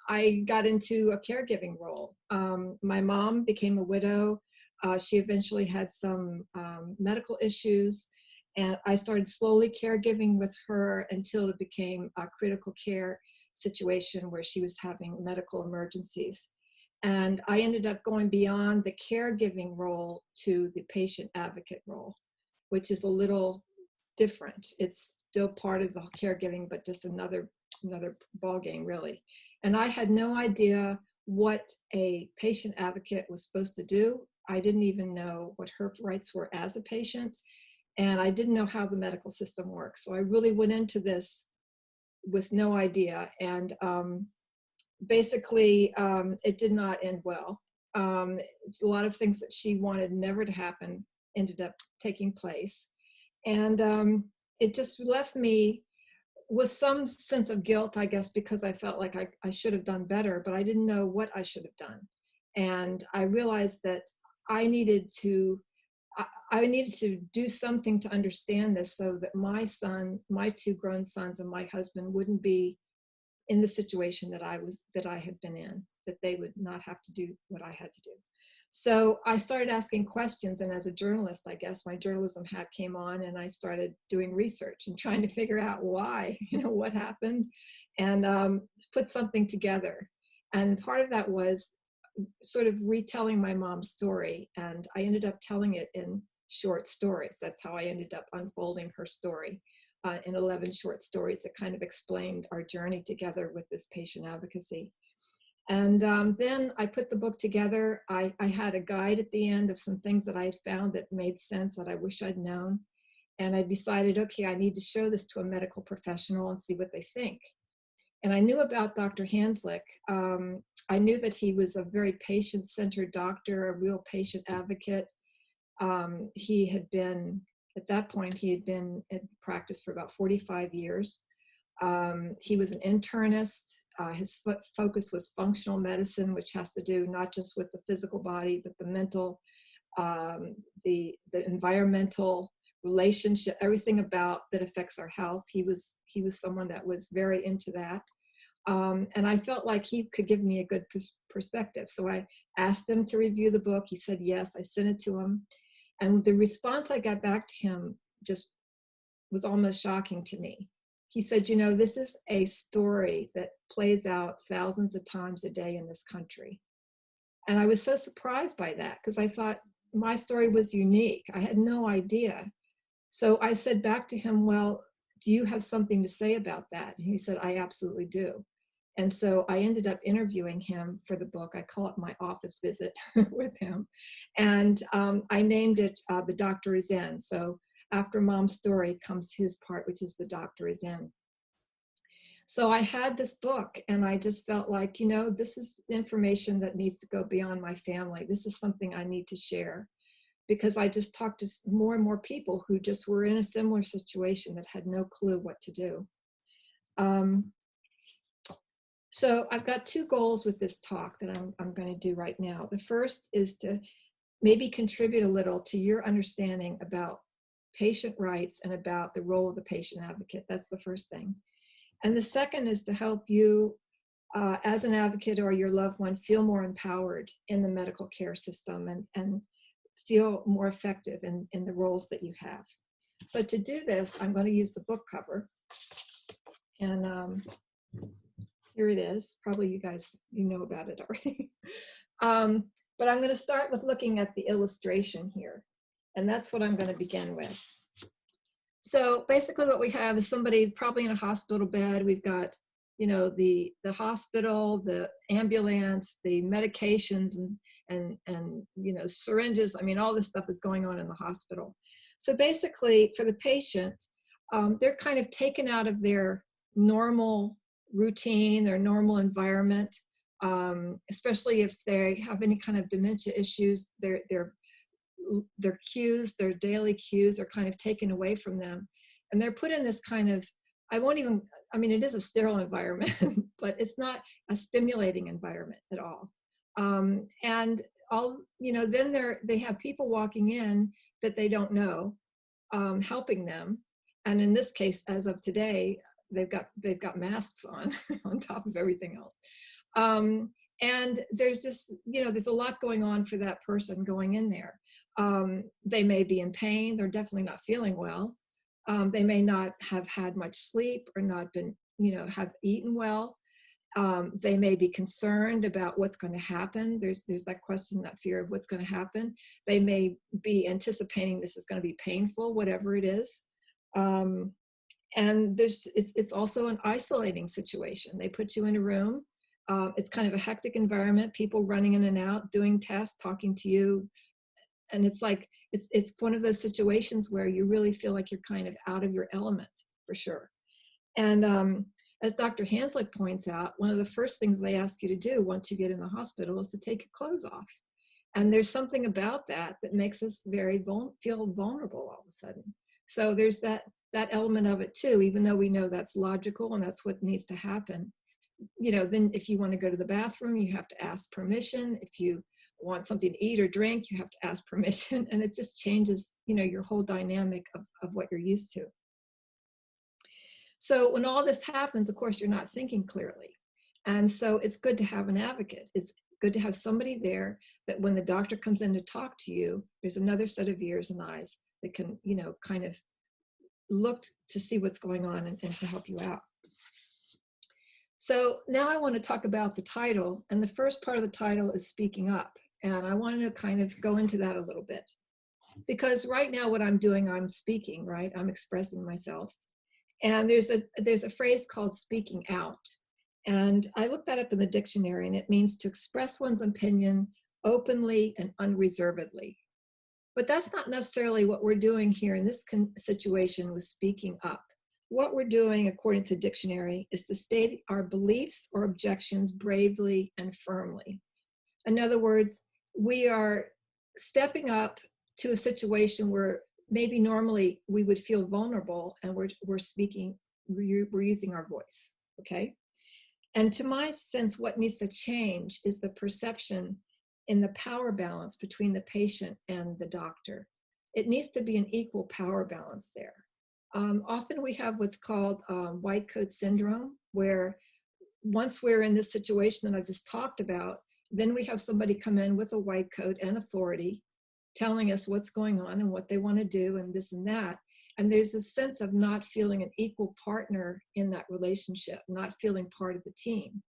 I got into a caregiving role. My mom became a widow. She eventually had some medical issues, and I started slowly caregiving with her until it became a critical care situation where she was having medical emergencies. And I ended up going beyond the caregiving role to the patient advocate role, which is a little different. It's still part of the caregiving, but just another ball game, really. And I had no idea what a patient advocate was supposed to do. I didn't even know what her rights were as a patient, and I didn't know how the medical system works. So I really went into this with no idea, and basically it did not end well. A lot of things that she wanted never to happen ended up taking place, and it just left me with some sense of guilt, I guess, because I felt like I should have done better, but I didn't know what I should have done. And I realized that I needed to do something to understand this, so that my son, my two grown sons, and my husband wouldn't be in the situation that I had been in, that they would not have to do what I had to do. So I started asking questions, and as a journalist, I guess my journalism hat came on, and I started doing research and trying to figure out why, what happened, and put something together. And part of that was sort of retelling my mom's story, and I ended up telling it in short stories. That's how I ended up unfolding her story in 11 short stories that kind of explained our journey together with this patient advocacy. And then I put the book together. I had a guide at the end of some things that I had found that made sense that I wish I'd known. And I decided, okay, I need to show this to a medical professional and see what they think. And I knew about Dr. Hanslick. I knew that he was a very patient-centered doctor, a real patient advocate. He had been, at that point, he had been in practice for about 45 years. He was an internist. His focus was functional medicine, which has to do not just with the physical body, but the mental, the environmental relationship, everything about that affects our health. He was someone that was very into that. And I felt like he could give me a good perspective. So I asked him to review the book. He said yes. I sent it to him. And the response I got back to him just was almost shocking to me. He said, this is a story that plays out thousands of times a day in this country. And I was so surprised by that, because I thought my story was unique. I had no idea. So I said back to him, well, do you have something to say about that? And he said, I absolutely do. And so I ended up interviewing him for the book. I call it my office visit with him. And I named it The Doctor Is In. So after Mom's story comes his part, which is The Doctor Is In. So I had this book, and I just felt like, this is information that needs to go beyond my family. This is something I need to share, because I just talked to more and more people who just were in a similar situation that had no clue what to do. So I've got two goals with this talk that I'm going to do right now. The first is to maybe contribute a little to your understanding about patient rights and about the role of the patient advocate. That's the first thing. And the second is to help you as an advocate or your loved one feel more empowered in the medical care system and feel more effective in the roles that you have. So to do this, I'm going to use the book cover. And here it is. Probably you guys, know about it already. But I'm going to start with looking at the illustration here. And that's what I'm going to begin with. So basically what we have is somebody probably in a hospital bed. We've got, the hospital, the ambulance, the medications, and syringes. I mean, all this stuff is going on in the hospital. So basically for the patient, they're kind of taken out of their normal routine, their normal environment, especially if they have any kind of dementia issues. Their cues, their daily cues are kind of taken away from them. And they're put in this kind of, it is a sterile environment, but it's not a stimulating environment at all. And then they have people walking in that they don't know, helping them. And in this case, as of today, they've got masks on on top of everything else. And there's just, there's a lot going on for that person going in there. They may be in pain. They're definitely not feeling well. They may not have had much sleep or not been, have eaten well. They may be concerned about what's going to happen. There's that question, that fear of what's going to happen. They may be anticipating this is going to be painful, whatever it is. And it's also an isolating situation. They put you in a room. It's kind of a hectic environment, people running in and out, doing tests, talking to you. And it's like, it's one of those situations where you really feel like you're kind of out of your element, for sure. And as Dr. Hanslick points out, one of the first things they ask you to do once you get in the hospital is to take your clothes off. And there's something about that makes us feel vulnerable all of a sudden. So there's that element of it too, even though we know that's logical and that's what needs to happen. Then if you want to go to the bathroom, you have to ask permission. If you want something to eat or drink, you have to ask permission. And it just changes, your whole dynamic of what you're used to. So when all this happens, of course, you're not thinking clearly. And so it's good to have an advocate. It's good to have somebody there that when the doctor comes in to talk to you, there's another set of ears and eyes that can, kind of look to see what's going on and to help you out. So now I want to talk about the title, and the first part of the title is speaking up. And I want to kind of go into that a little bit, because right now what I'm doing, I'm speaking, right? I'm expressing myself. And there's a phrase called speaking out. And I looked that up in the dictionary, and it means to express one's opinion openly and unreservedly. But that's not necessarily what we're doing here in this situation with speaking up. What we're doing, according to the dictionary, is to state our beliefs or objections bravely and firmly. In other words, we are stepping up to a situation where maybe normally we would feel vulnerable, and we're speaking, we're using our voice, okay? And to my sense, what needs to change is the perception in the power balance between the patient and the doctor. It needs to be an equal power balance there. Often we have what's called white coat syndrome, where once we're in this situation that I just talked about, then we have somebody come in with a white coat and authority telling us what's going on and what they want to do and this and that. And there's a sense of not feeling an equal partner in that relationship, not feeling part of the team.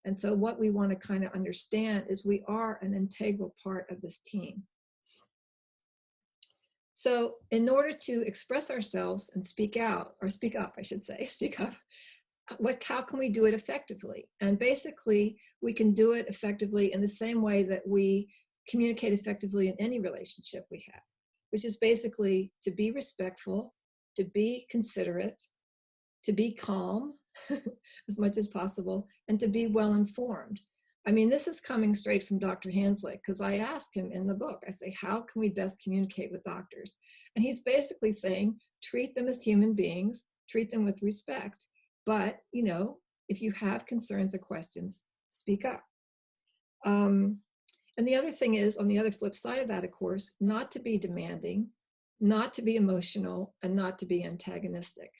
And so what we want to kind of understand is we are an integral part of this team. So in order to express ourselves and speak out, or speak up, I should say, speak up, how can we do it effectively? And basically, we can do it effectively in the same way that we communicate effectively in any relationship we have, which is basically to be respectful, to be considerate, to be calm as much as possible, and to be well informed. I mean, this is coming straight from Dr. Hanslick, because I asked him in the book, I say, how can we best communicate with doctors? And he's basically saying, treat them as human beings, treat them with respect. But, if you have concerns or questions, speak up. And the other thing is, on the other flip side of that, of course, not to be demanding, not to be emotional, and not to be antagonistic,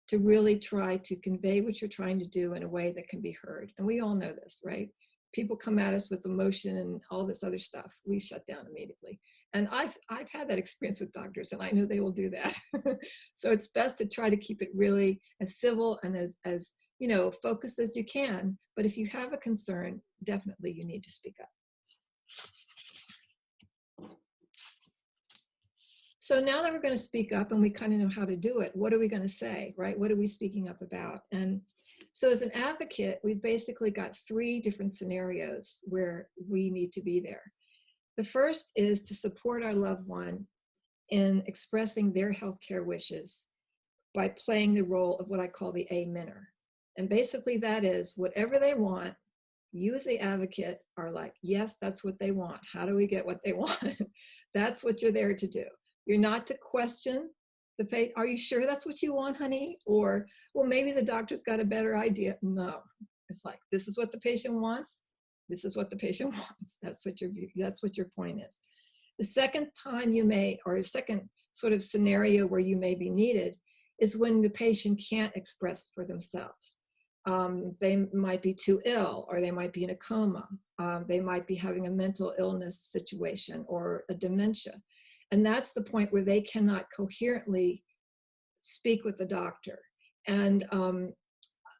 to really try to convey what you're trying to do in a way that can be heard. And we all know this, right? People come at us with emotion and all this other stuff. We shut down immediately. And I've had that experience with doctors, and I know they will do that. So it's best to try to keep it really as civil and as focused as you can. But if you have a concern, definitely you need to speak up. So now that we're going to speak up and we kind of know how to do it, what are we going to say, right? What are we speaking up about? And so as an advocate, we've basically got 3 different scenarios where we need to be there. The first is to support our loved one in expressing their healthcare wishes by playing the role of what I call the amener. And basically that is whatever they want, you as the advocate are like, yes, that's what they want. How do we get what they want? That's what you're there to do. You're not to question the patient. Are you sure that's what you want, honey? Or, well, maybe the doctor's got a better idea. No, it's like, this is what the patient wants. This is what the patient wants. That's what your point is. The second time you may, or a second sort of scenario where you may be needed is when the patient can't express for themselves. They might be too ill, or they might be in a coma. They might be having a mental illness situation or a dementia. And that's the point where they cannot coherently speak with the doctor. And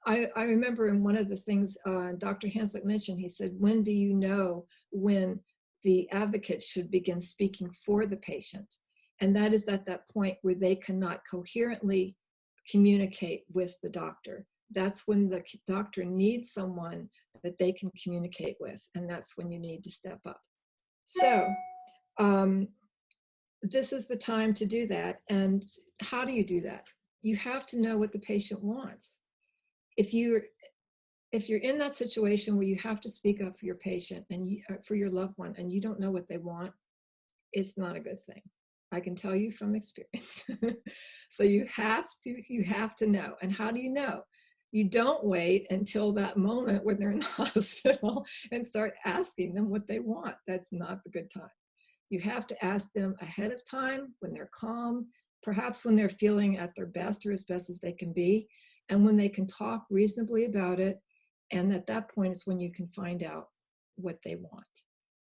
I remember in one of the things Dr. Hanslick mentioned, he said, when do you know when the advocate should begin speaking for the patient? And that is at that point where they cannot coherently communicate with the doctor. That's when the doctor needs someone that they can communicate with, and that's when you need to step up. So this is the time to do that. And how do you do that? You have to know what the patient wants. If you're in that situation where you have to speak up for your patient and for your loved one, and you don't know what they want, it's not a good thing. I can tell you from experience. So you have to know. And how do you know? You don't wait until that moment when they're in the hospital and start asking them what they want. That's not the good time. You have to ask them ahead of time when they're calm, perhaps when they're feeling at their best or as best as they can be, and when they can talk reasonably about it. And at that point is when you can find out what they want.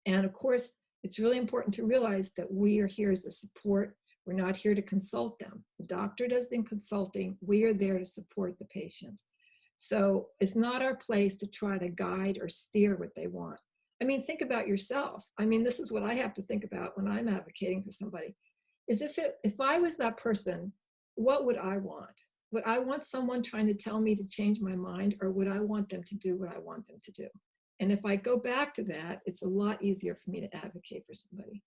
And of course, it's really important to realize that we are here as a support. We're not here to consult them. The doctor does the consulting. We are there to support the patient. So it's not our place to try to guide or steer what they want. I mean, think about yourself. I mean, this is what I have to think about when I'm advocating for somebody, is if I was that person, what would I want? Would I want someone trying to tell me to change my mind, or would I want them to do what I want them to do? And if I go back to that, it's a lot easier for me to advocate for somebody.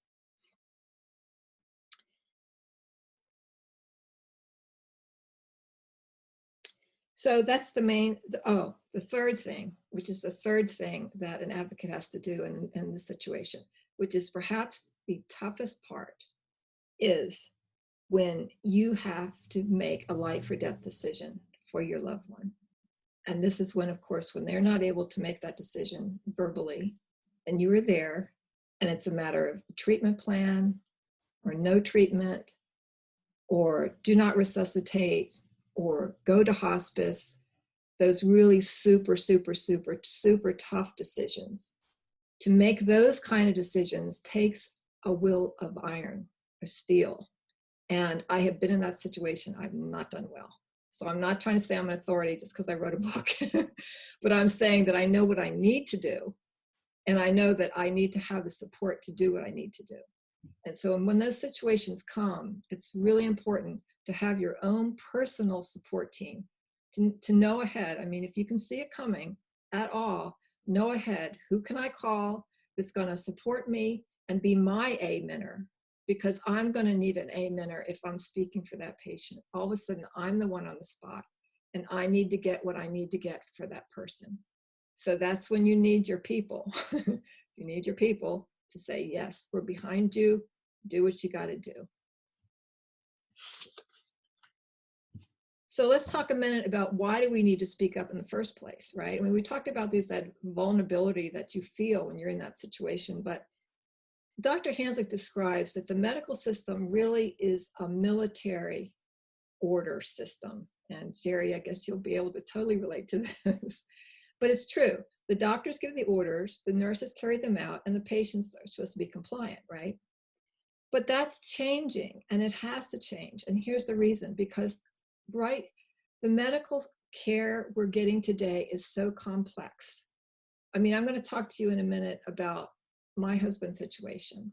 So that's the third thing, which is the third thing that an advocate has to do in this situation, which is perhaps the toughest part, is when you have to make a life or death decision for your loved one. And this is when, of course, when they're not able to make that decision verbally, and you are there, and it's a matter of the treatment plan, or no treatment, or do not resuscitate, or go to hospice, those really super, super, super, super tough decisions. To make those kind of decisions takes a will of iron, of steel. And I have been in that situation. I've not done well. So I'm not trying to say I'm an authority just because I wrote a book, but I'm saying that I know what I need to do. And I know that I need to have the support to do what I need to do. And so when those situations come, it's really important to have your own personal support team, to know ahead. I mean, if you can see it coming at all, know ahead, who can I call that's going to support me and be my A-mentor? Because I'm going to need an A-mentor if I'm speaking for that patient. All of a sudden, I'm the one on the spot, and I need to get what I need to get for that person. So that's when you need your people. You need your people to say, yes, we're behind you. Do what you got to do. So let's talk a minute about why do we need to speak up in the first place, right? I mean, we talked about that vulnerability that you feel when you're in that situation, but Dr. Hanslick describes that the medical system really is a military order system. And Geri, I guess you'll be able to totally relate to this. But it's true. The doctors give the orders, the nurses carry them out, and the patients are supposed to be compliant, right? But that's changing, and it has to change. And here's the reason, because, right, the medical care we're getting today is so complex. I mean, I'm going to talk to you in a minute about my husband's situation.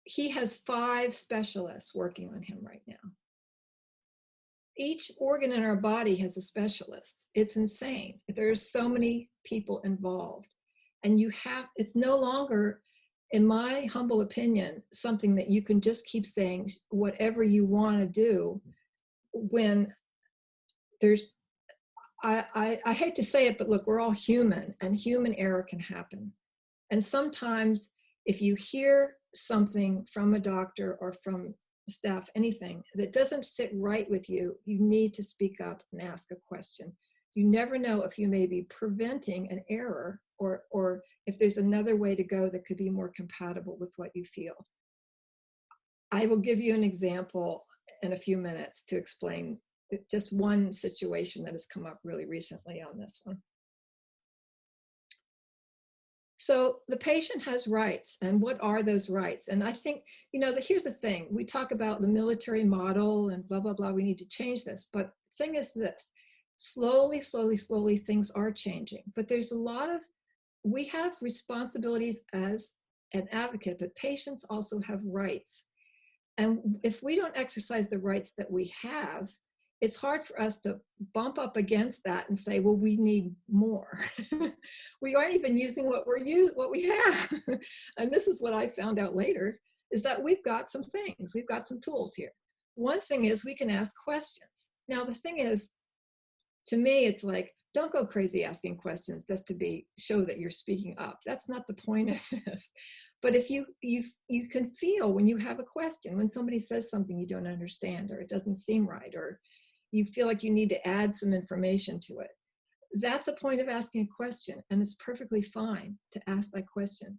He has 5 specialists working on him right now. Each organ in our body has a specialist. It's insane. There's so many people involved. And it's no longer, in my humble opinion, something that you can just keep saying whatever you want to do when there's, I hate to say it, but look, we're all human, and human error can happen. And sometimes if you hear something from a doctor or from staff, anything that doesn't sit right with you, you need to speak up and ask a question. You never know if you may be preventing an error, or if there's another way to go that could be more compatible with what you feel. I will give you an example in a few minutes to explain just one situation that has come up really recently on this one. So the patient has rights, and what are those rights? And I think, here's the thing. We talk about the military model and blah, blah, blah. We need to change this. But the thing is this, slowly, things are changing. But there's we have responsibilities as an advocate, but patients also have rights. And if we don't exercise the rights that we have, it's hard for us to bump up against that and say, well, we need more. We aren't even using what we have. And this is what I found out later, is that we've got some things, we've got some tools here. One thing is we can ask questions. Now, the thing is, to me, it's like, don't go crazy asking questions just to show that you're speaking up. That's not the point of this. But if you can feel when you have a question, when somebody says something you don't understand, or it doesn't seem right, or you feel like you need to add some information to it, that's a point of asking a question, and it's perfectly fine to ask that question.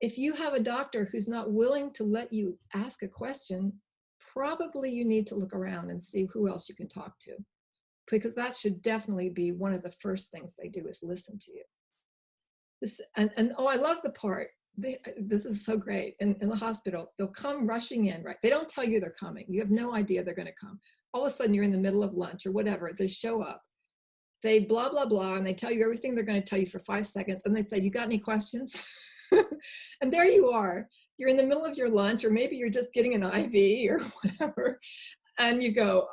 If you have a doctor who's not willing to let you ask a question, probably you need to look around and see who else you can talk to, because that should definitely be one of the first things they do, is listen to you. Oh, I love the part. This is so great. In the hospital, they'll come rushing in, right? They don't tell you they're coming. You have no idea they're going to come. All of a sudden, you're in the middle of lunch or whatever. They show up. They blah, blah, blah, and they tell you everything they're going to tell you for 5 seconds. And they say, you got any questions? And there you are. You're in the middle of your lunch, or maybe you're just getting an IV or whatever. And you go,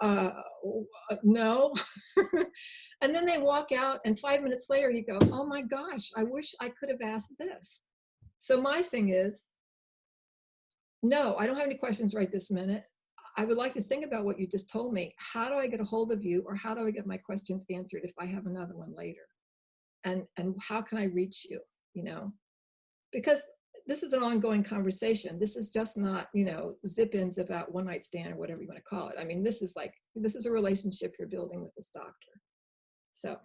no. And then they walk out, and 5 minutes later you go, oh my gosh, I wish I could have asked this. So my thing is, no, I don't have any questions right this minute. I would like to think about what you just told me. How do I get a hold of you, or how do I get my questions answered if I have another one later? And how can I reach you, Because this is an ongoing conversation. This is just not, zip-ins about one night stand or whatever you want to call it. I mean, this is a relationship you're building with this doctor. So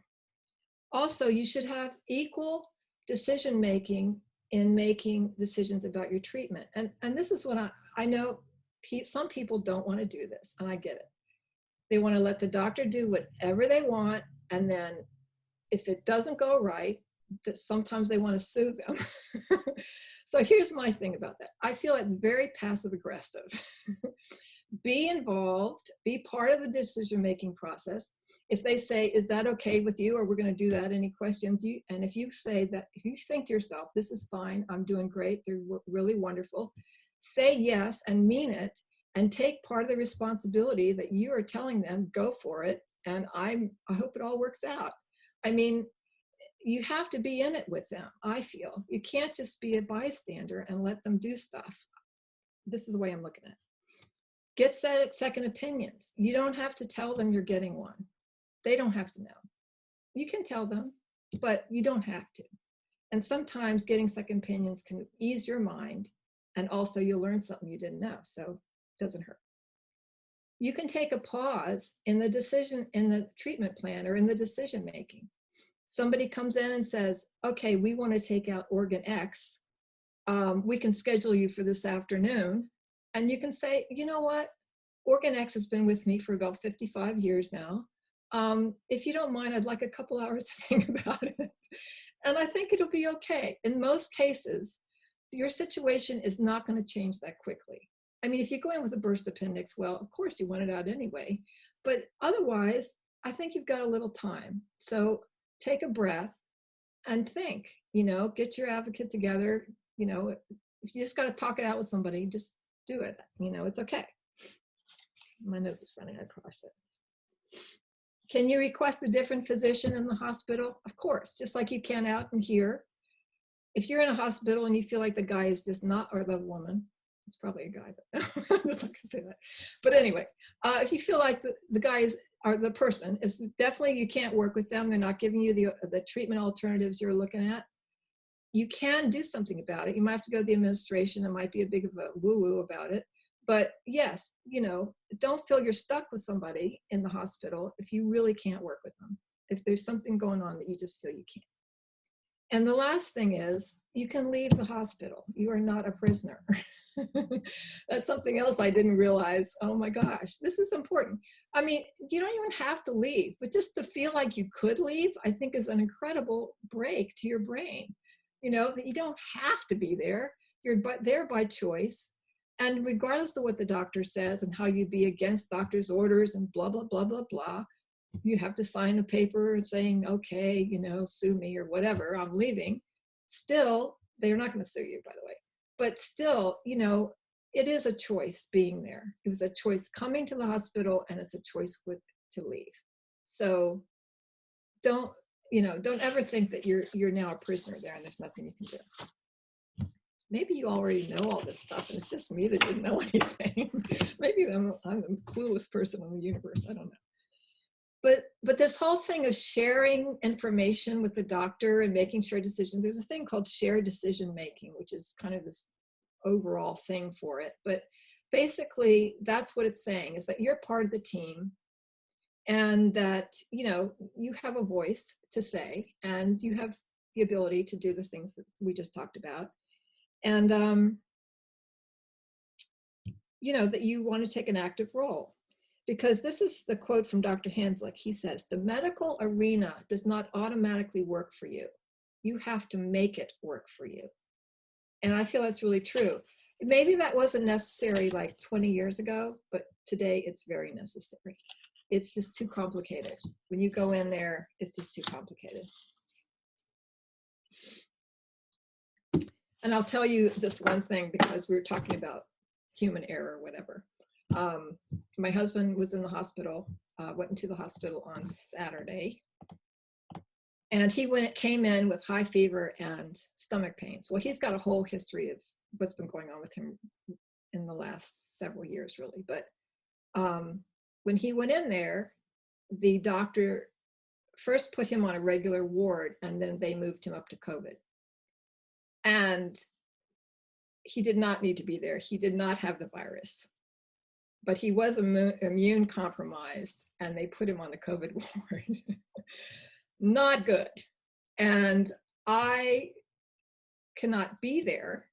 also, you should have equal decision-making in making decisions about your treatment. And this is what I know some people don't want to do this, and I get it. They want to let the doctor do whatever they want, and then if it doesn't go right, that sometimes they want to sue them. So here's my thing about that. I feel it's very passive aggressive. Be involved, be part of the decision-making process. If they say, is that okay with you, or we're going to do that, any questions? And if you say that, if you think to yourself, this is fine, I'm doing great, they're really wonderful, say yes and mean it, and take part of the responsibility that you are telling them, go for it, and I hope it all works out. I mean, you have to be in it with them, I feel. You can't just be a bystander and let them do stuff. This is the way I'm looking at it. Get second opinions. You don't have to tell them you're getting one. They don't have to know. You can tell them, but you don't have to. And sometimes getting second opinions can ease your mind, and also you'll learn something you didn't know, so it doesn't hurt. You can take a pause in the treatment plan or in the decision making. Somebody comes in and says, okay, we want to take out organ X. We can schedule you for this afternoon. And you can say, you know what? Organ X has been with me for about 55 years now. If you don't mind, I'd like a couple hours to think about it. And I think it'll be okay. In most cases, your situation is not going to change that quickly. I mean, if you go in with a burst appendix, well, of course you want it out anyway. But otherwise, I think you've got a little time. So take a breath and think, get your advocate together. If you just got to talk it out with somebody, just do it. It's okay. My nose is running, I crushed it. Can you request a different physician in the hospital? Of course, just like you can out in here. If you're in a hospital and you feel like the guy is just not, or the woman, it's probably a guy, but I'm just not gonna say that. But anyway, if you feel like the guy or the person is definitely, you can't work with them, they're not giving you the treatment alternatives you're looking at, you can do something about it. You might have to go to the administration. It might be a big of a woo-woo about it. But yes, don't feel you're stuck with somebody in the hospital if you really can't work with them. If there's something going on that you just feel you can't. And the last thing is, you can leave the hospital. You are not a prisoner. That's something else I didn't realize. Oh my gosh, this is important. I mean, you don't even have to leave, but just to feel like you could leave, I think is an incredible break to your brain. You know, that you don't have to be there. You're there by choice. And regardless of what the doctor says and how you be against doctor's orders and blah, blah, blah, blah, blah, you have to sign a paper saying, okay, you know, sue me or whatever, I'm leaving. Still, they're not going to sue you, by the way. But still, you know, it is a choice being there. It was a choice coming to the hospital, and it's a choice to leave. So don't ever think that you're now a prisoner there and there's nothing you can do. Maybe you already know all this stuff and it's just me that didn't know anything. Maybe I'm the clueless person in the universe. I don't know. But this whole thing of sharing information with the doctor and making shared decisions, there's a thing called shared decision making, which is kind of this overall thing for it. But basically, that's what it's saying, is that you're part of the team and that, you know, you have a voice to say and you have the ability to do the things that we just talked about. And, you know, that you want to take an active role. Because this is the quote from Dr. Hanslick. He says, the medical arena does not automatically work for you. You have to make it work for you. And I feel that's really true. Maybe that wasn't necessary like 20 years ago, but today it's very necessary. It's just too complicated. When you go in there, it's just too complicated. And I'll tell you this one thing, because we were talking about human error or whatever. My husband was in the hospital, went into the hospital on Saturday, and he came in with high fever and stomach pains. Well, he's got a whole history of what's been going on with him in the last several years, really. But when he went in there, the doctor first put him on a regular ward, and then they moved him up to COVID. And he did not need to be there. He did not have the virus. But he was immune compromised, and they put him on the COVID ward. Not good. And I cannot be there.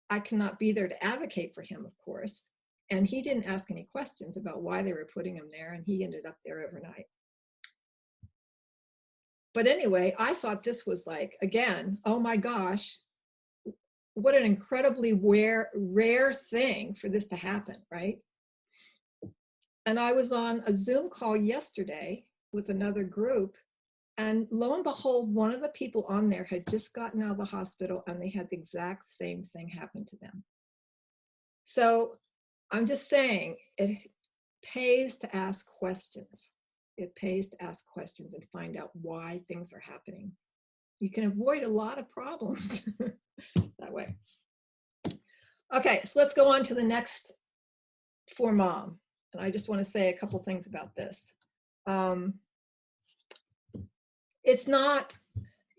I cannot be there to advocate for him, of course. And he didn't ask any questions about why they were putting him there, and he ended up there overnight. But anyway, I thought this was like, again, oh my gosh, what an incredibly rare thing for this to happen, right? And I was on a Zoom call yesterday with another group, and lo and behold, one of the people on there had just gotten out of the hospital, and they had the exact same thing happen to them. So I'm just saying, it pays to ask questions. It pays to ask questions and find out why things are happening. You can avoid a lot of problems that way. Okay, so let's go on to the next for mom. And I just want to say a couple things about this. It's not,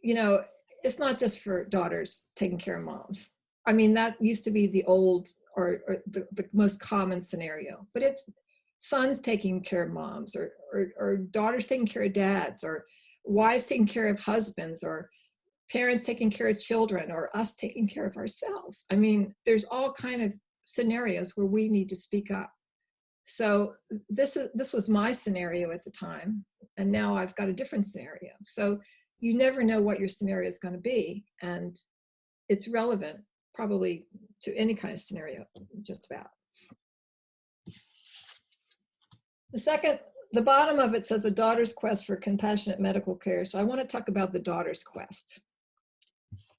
you know, it's not just for daughters taking care of moms. I mean, that used to be the old or the most common scenario, but it's sons taking care of moms, or daughters taking care of dads, or wives taking care of husbands, or parents taking care of children, or us taking care of ourselves. I mean, there's all kind of scenarios where we need to speak up. So this was my scenario at the time, and now I've got a different scenario. So you never know what your scenario is going to be, and it's relevant probably to any kind of scenario, just about. The bottom of it says a daughter's quest for compassionate medical care. So I want to talk about the daughter's quest.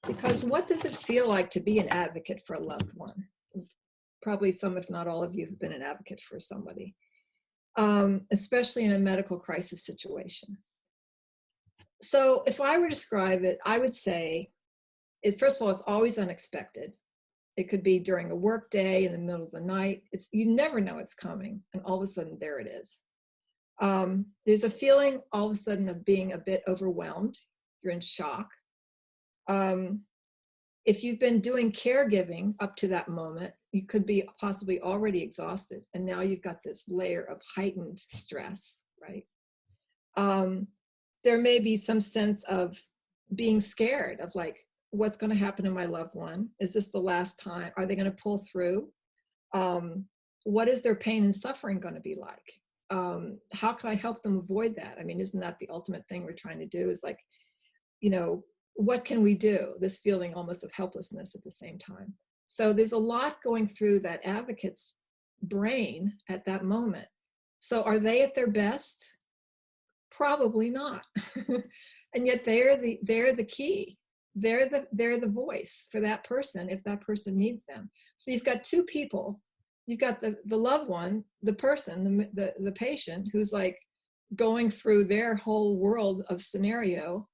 Because what does it feel like to be an advocate for a loved one? Probably some, if not all of you, have been an advocate for somebody, especially in a medical crisis situation. So if I were to describe it, I would say, first of all, it's always unexpected. It could be during a work day, in the middle of the night. You never know it's coming, and all of a sudden, there it is. There's a feeling all of a sudden of being a bit overwhelmed. You're in shock. If you've been doing caregiving up to that moment, you could be possibly already exhausted, and now you've got this layer of heightened stress, right? There may be some sense of being scared, of like, what's going to happen to my loved one? Is this the last time? Are they going to pull through? What is their pain and suffering going to be like? How can I help them avoid that? I mean, isn't that the ultimate thing we're trying to do, is like, you know, what can we do? This feeling almost of helplessness at the same time. So there's a lot going through that advocate's brain at that moment. So are they at their best? Probably not. And yet they're the key. They're the voice for that person if that person needs them. So you've got two people. You've got the loved one, the person, the patient, who's like going through their whole world of scenario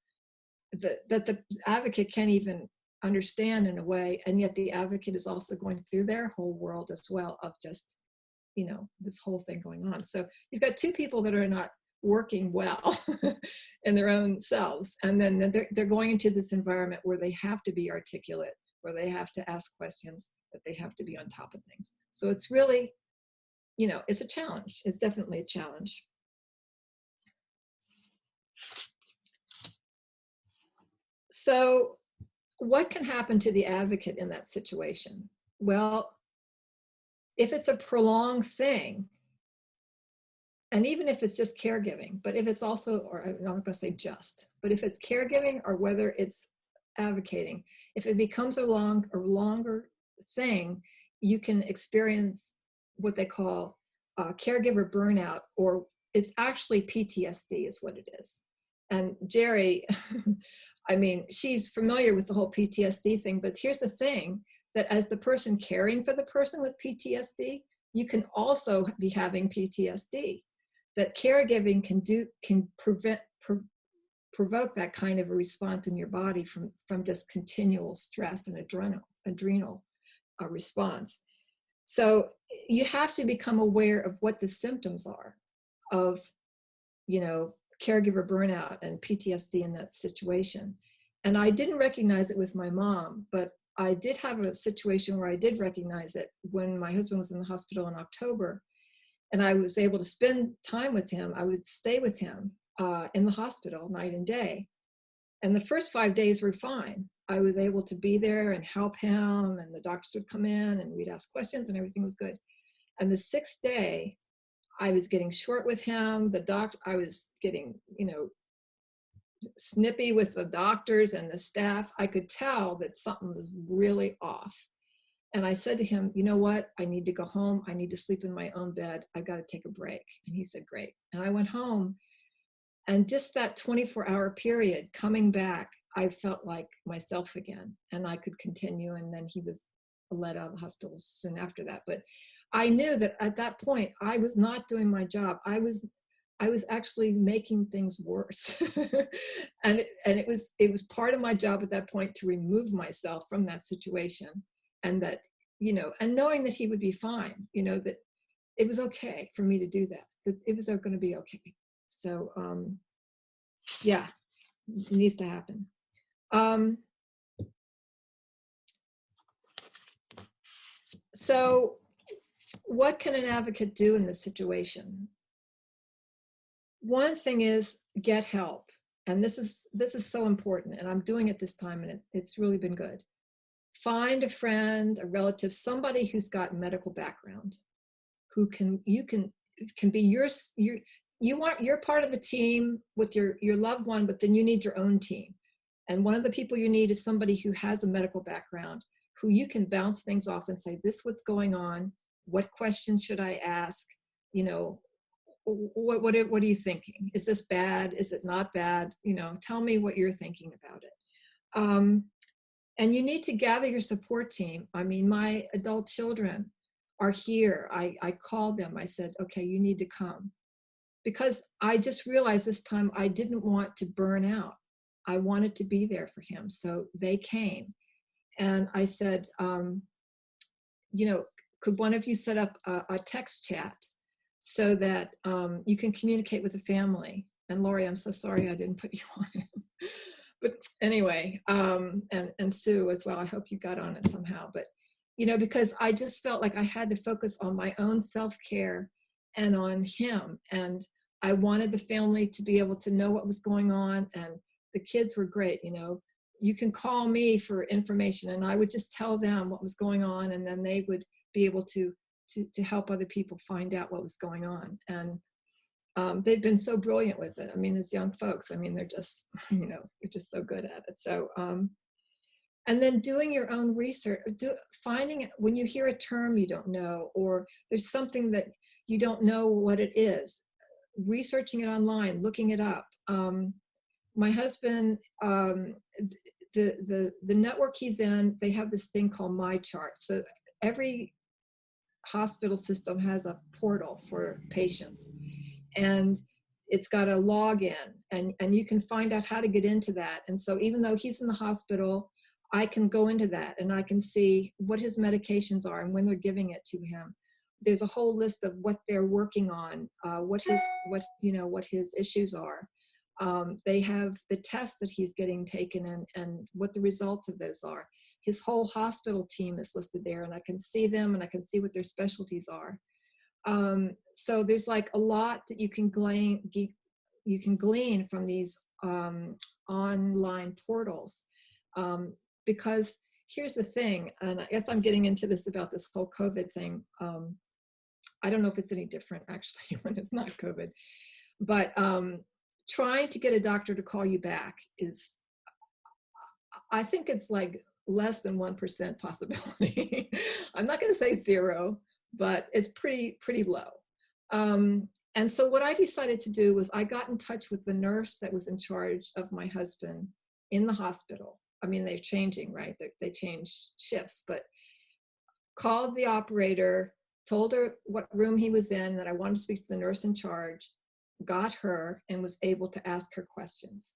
that the advocate can't even understand in a way, and yet the advocate is also going through their whole world as well of just, you know, this whole thing going on. So you've got two people that are not working well in their own selves, and then they're going into this environment where they have to be articulate, where they have to ask questions, that they have to be on top of things. So it's really, you know, it's a challenge. It's definitely a challenge. So what can happen to the advocate in that situation? Well, if it's a prolonged thing, and even if it's just caregiving, but if it's also, or I'm not going to say just, but if it's caregiving or whether it's advocating, if it becomes a longer thing, you can experience what they call caregiver burnout, or it's actually PTSD is what it is. And Geri, I mean, she's familiar with the whole PTSD thing, but here's the thing, that as the person caring for the person with PTSD, you can also be having PTSD. That caregiving can provoke that kind of a response in your body from just continual stress and adrenal response. So you have to become aware of what the symptoms are of, you know, caregiver burnout and PTSD in that situation. And I didn't recognize it with my mom, but I did have a situation where I did recognize it when my husband was in the hospital in October, and I was able to spend time with him. I would stay with him in the hospital night and day. And the first 5 days were fine. I was able to be there and help him, and the doctors would come in and we'd ask questions and everything was good. And the 6th day, I was getting short with him. I was getting, you know, snippy with the doctors and the staff. I could tell that something was really off. And I said to him, you know what? I need to go home. I need to sleep in my own bed. I've got to take a break. And he said, great. And I went home, and just that 24-hour period coming back, I felt like myself again, and I could continue. And then he was let out of the hospital soon after that. But I knew that at that point, I was not doing my job. I was actually making things worse. and it was part of my job at that point to remove myself from that situation. And that, you know, and knowing that he would be fine, you know, that it was okay for me to do that, that it was going to be okay. So, yeah, it needs to happen. So what can an advocate do in this situation? One thing is get help. And this is so important, and I'm doing it this time, and it's really been good. Find a friend, a relative, somebody who's got medical background, who can be you're part of the team with your loved one, but then you need your own team. And one of the people you need is somebody who has a medical background, who you can bounce things off and say, this is what's going on. What questions should I ask? You know, what are you thinking? Is this bad? Is it not bad? You know, tell me what you're thinking about it. And you need to gather your support team. I mean, my adult children are here. I called them. I said, okay, you need to come. Because I just realized this time I didn't want to burn out. I wanted to be there for him. So they came. And I said, you know, could one of you set up a text chat so that you can communicate with the family? And Lori, I'm so sorry I didn't put you on it. But anyway, and Sue as well, I hope you got on it somehow. But, you know, because I just felt like I had to focus on my own self-care and on him. And I wanted the family to be able to know what was going on. And the kids were great, you know. you can call me for information. And I would just tell them what was going on, and then they would be able to help other people find out what was going on. And they've been so brilliant with it. I mean, as young folks, I mean, they're just, they're just so good at it. So, and then doing your own research, finding when you hear a term you don't know, or there's something that you don't know what it is, researching it online, looking it up. My husband, the network he's in, they have this thing called My Chart. So every hospital system has a portal for patients, and it's got a login, and you can find out how to get into that. And so even though he's in the hospital, I can go into that and I can see what his medications are and when they're giving it to him. There's a whole list of what they're working on, what his issues are. They have the tests that he's getting taken and what the results of those are. His whole hospital team is listed there, and I can see them and I can see what their specialties are. So there's like a lot that you can glean from these online portals. Because here's the thing, and I guess I'm getting into this about this whole COVID thing. I don't know if it's any different actually when it's not COVID, but trying to get a doctor to call you back is, I think it's like less than 1% possibility. I'm not going to say zero, but it's pretty low. And so what I decided to do was I got in touch with the nurse that was in charge of my husband in the hospital. I mean, they're changing, right? They change shifts, but called the operator, told her what room he was in, that I wanted to speak to the nurse in charge, got her, and was able to ask her questions.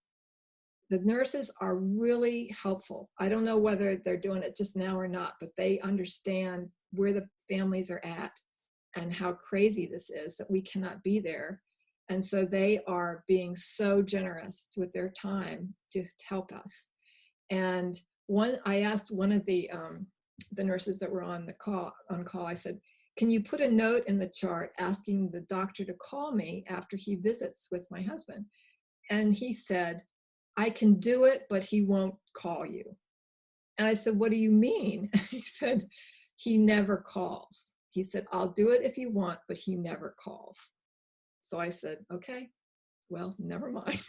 The nurses are really helpful. I don't know whether they're doing it just now or not, but they understand where the families are at and how crazy this is that we cannot be there. And so they are being so generous with their time to help us. And I asked one of the nurses that were on call, I said, can you put a note in the chart asking the doctor to call me after he visits with my husband? And he said, I can do it, but he won't call you. And I said, what do you mean? He said, he never calls. He said, I'll do it if you want, but he never calls. So I said, okay, well, never mind.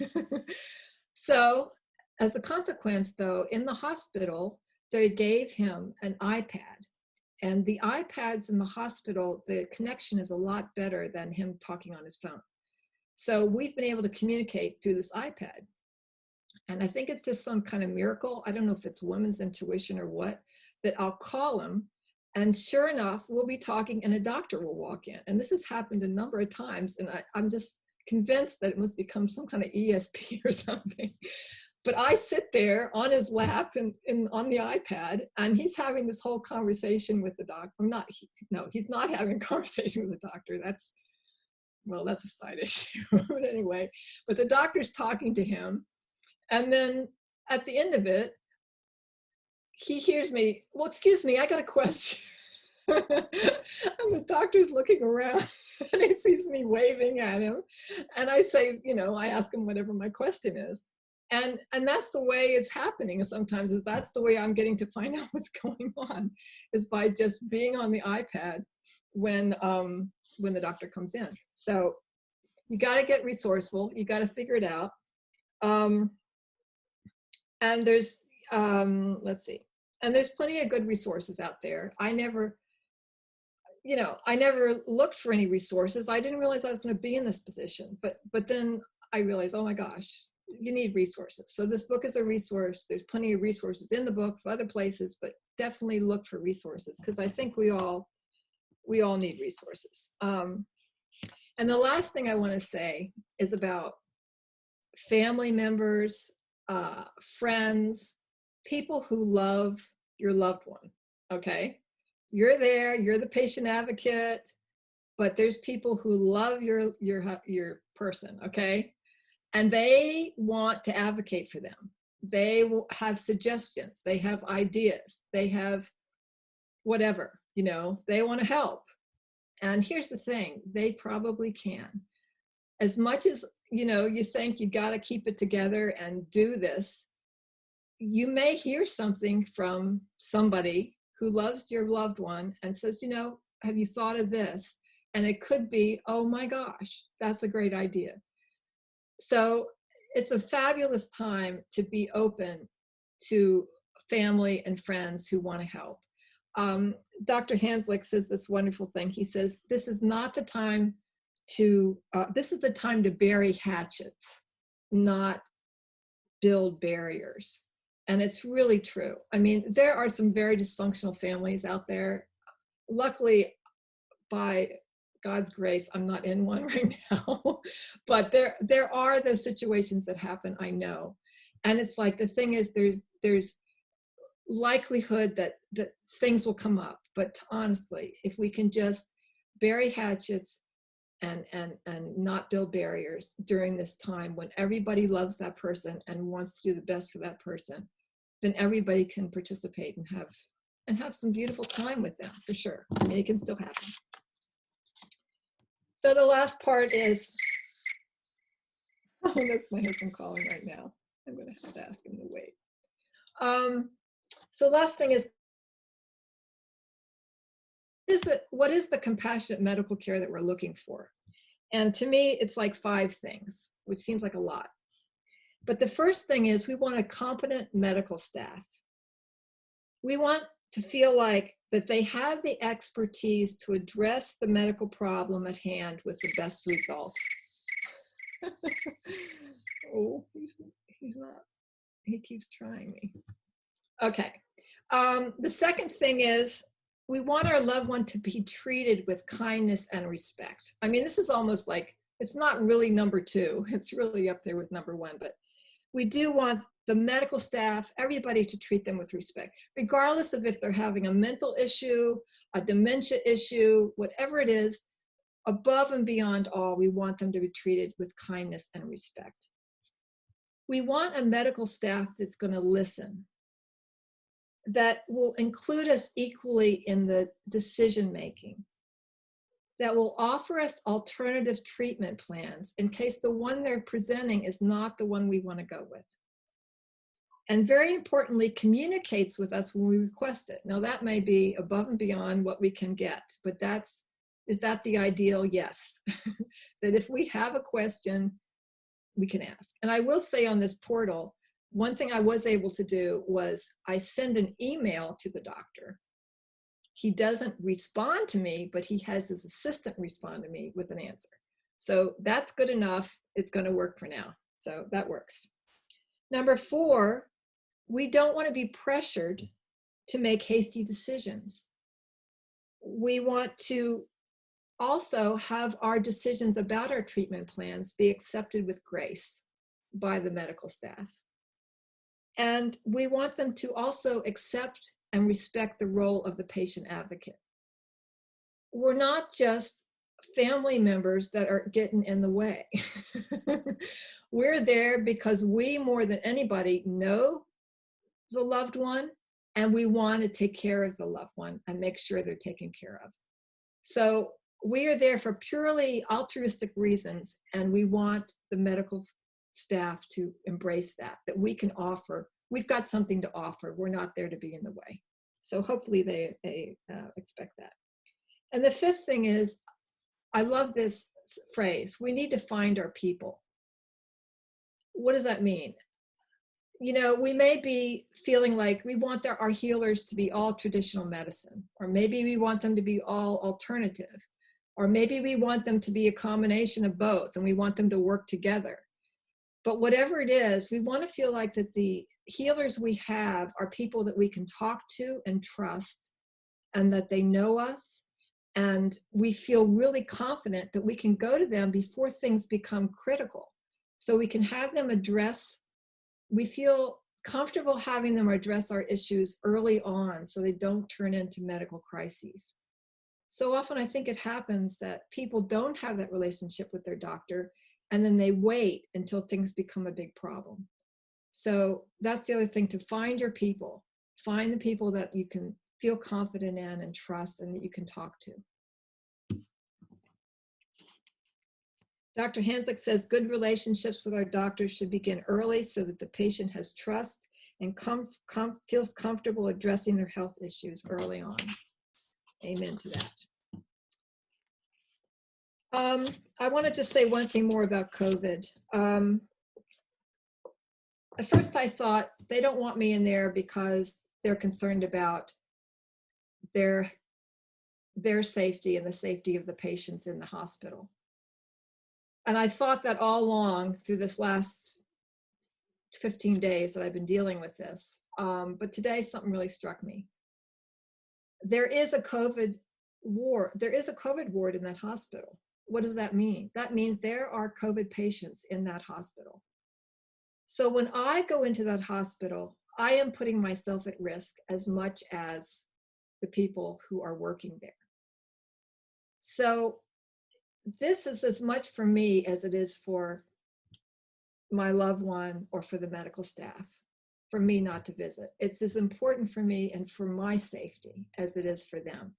So as a consequence, though, in the hospital, they gave him an iPad. And the iPads in the hospital, the connection is a lot better than him talking on his phone. So we've been able to communicate through this iPad. And I think it's just some kind of miracle. I don't know if it's women's intuition or what, that I'll call him. And sure enough, we'll be talking and a doctor will walk in. And this has happened a number of times. And I'm just convinced that it must become some kind of ESP or something. But I sit there on his lap and on the iPad, and he's having this whole conversation with the doctor. He's not having a conversation with the doctor. That's a side issue. But anyway, but the doctor's talking to him. And then at the end of it, he hears me, well, excuse me, I got a question. And the doctor's looking around and he sees me waving at him. And I say, I ask him whatever my question is. And that's the way it's happening sometimes, is that's the way I'm getting to find out what's going on, is by just being on the iPad when the doctor comes in. So you got to get resourceful. You got to figure it out. And there's, let's see, and there's plenty of good resources out there. I never looked for any resources. I didn't realize I was going to be in this position, but then I realized, oh my gosh, you need resources. So this book is a resource. There's plenty of resources in the book for other places, but definitely look for resources, because I think we all need resources. And the last thing I want to say is about family members, friends, people who love your loved one, okay? You're there, you're the patient advocate, but there's people who love your person, okay? And they want to advocate for them. They will have suggestions, they have ideas, they have whatever, they want to help. And here's the thing, they probably can. As much as, you think you got to keep it together and do this, you may hear something from somebody who loves your loved one and says, have you thought of this? And it could be, oh my gosh, that's a great idea. So it's a fabulous time to be open to family and friends who want to help. Dr. Hanslick says this wonderful thing. He says, this is not the time this is the time to bury hatchets, not build barriers. And it's really true. I mean, there are some very dysfunctional families out there. Luckily, by God's grace, I'm not in one right now, but there are those situations that happen, I know. And it's like, the thing is, there's likelihood that things will come up. But honestly, if we can just bury hatchets and not build barriers during this time when everybody loves that person and wants to do the best for that person, then everybody can participate and have some beautiful time with them, for sure. I mean, it can still happen. So the last part is, oh, that's my husband calling right now. I'm going to have to ask him to wait. So last thing is, what is the compassionate medical care that we're looking for? And to me, it's like 5 things, which seems like a lot. But the first thing is, we want a competent medical staff. We want to feel like that they have the expertise to address the medical problem at hand with the best result. Oh, he's not, he keeps trying me. Okay. The second thing is, we want our loved one to be treated with kindness and respect. I mean, this is almost like, it's not really number 2. It's really up there with number 1, but we do want the medical staff, everybody, to treat them with respect, regardless of if they're having a mental issue, a dementia issue, whatever it is. Above and beyond all, we want them to be treated with kindness and respect. We want a medical staff that's going to listen, that will include us equally in the decision making, that will offer us alternative treatment plans in case the one they're presenting is not the one we want to go with. And very importantly, communicates with us when we request it. Now, that may be above and beyond what we can get, but is that the ideal? Yes. That if we have a question, we can ask. And I will say, on this portal, one thing I was able to do was I send an email to the doctor. He doesn't respond to me, but he has his assistant respond to me with an answer. So that's good enough. It's going to work for now. So that works. Number 4, we don't want to be pressured to make hasty decisions. We want to also have our decisions about our treatment plans be accepted with grace by the medical staff. And we want them to also accept and respect the role of the patient advocate. We're not just family members that are getting in the way. We're there because we, more than anybody, know the loved one, and we want to take care of the loved one and make sure they're taken care of. So we are there for purely altruistic reasons, and we want the medical staff to embrace that we can offer. We've got something to offer. We're not there to be in the way. So hopefully they expect that. And the 5th thing is, I love this phrase, we need to find our people. What does that mean? We may be feeling like we want our healers to be all traditional medicine, or maybe we want them to be all alternative, or maybe we want them to be a combination of both and we want them to work together. But whatever it is, we want to feel like that the healers we have are people that we can talk to and trust, and that they know us, and we feel really confident that we can go to them before things become critical. So we can have them we feel comfortable having them address our issues early on so they don't turn into medical crises. So often I think it happens that people don't have that relationship with their doctor, and then they wait until things become a big problem. So that's the other thing, to find your people. Find the people that you can feel confident in and trust and that you can talk to. Dr. Hanslick says, good relationships with our doctors should begin early so that the patient has trust and feels comfortable addressing their health issues early on. Amen to that. I want to just say one thing more about COVID. At first I thought they don't want me in there because they're concerned about their safety and the safety of the patients in the hospital. And I thought that all along through this last 15 days that I've been dealing with this. But today something really struck me. There is a COVID ward. There is a COVID ward in that hospital. What does that mean? That means there are COVID patients in that hospital. So when I go into that hospital, I am putting myself at risk as much as the people who are working there. So this is as much for me as it is for my loved one or for the medical staff, for me not to visit. It's as important for me and for my safety as it is for them.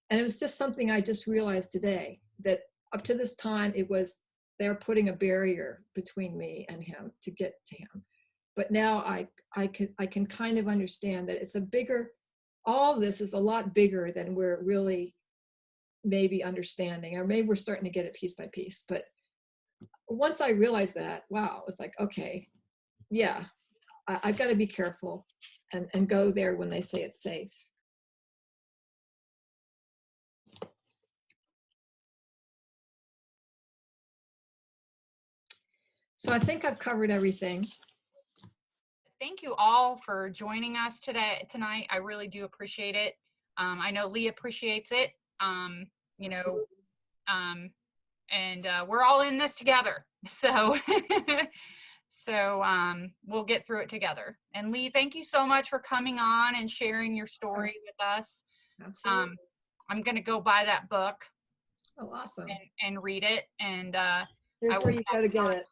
And it was just something I just realized today, that up to this time, it was they're putting a barrier between me and him to get to him. But now I can kind of understand that it's a bigger, all this is a lot bigger than we're really maybe understanding, or maybe we're starting to get it piece by piece. But once I realized that, wow, it's like, okay, yeah, I've got to be careful and go there when they say it's safe. So I think I've covered everything. Thank you all for joining us tonight. I really do appreciate it. I know Llee appreciates it. You know, and we're all in this together. So, we'll get through it together. And Llee, thank you so much for coming on and sharing your story with us. Absolutely. I'm going to go buy that book. Oh, awesome. And read it. And here's where you got to get it.